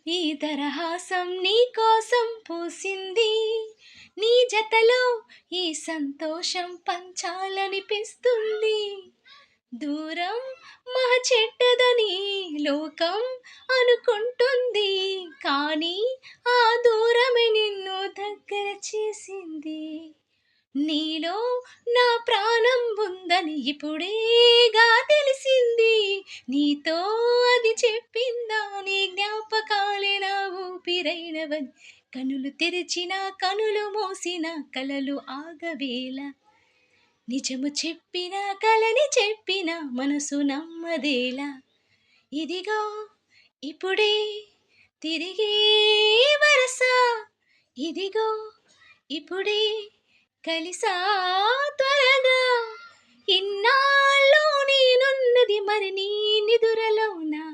ఈ దరహాసం నీ కోసం పూసింది, నీ జతలో ఈ సంతోషం పంచాలనిపిస్తుంది. దూరం మహ చెడ్డదని లోకం అనుకుంటుంది, కానీ ఆ దూరమే నిన్ను దగ్గర చేసింది. నీలో నా ప్రాణం ఉందని ఇప్పుడేగా తెలిసింది, నీతో అది చెప్పిందా నీ జ్ఞాపకాలే నా ఊపిరైనవని. కనులు తెరిచిన కనులు మూసిన కలలు ఆగవేళ, నిజము చెప్పిన కలని చెప్పిన మనసు నమ్మదేలా. ఇదిగో ఇప్పుడే తిరిగే వరస, ఇదిగో ఇప్పుడే కలిసా త్వరగా. ఇన్నాళ్ళు నేనున్నది మరి నీ నిదురలోనా,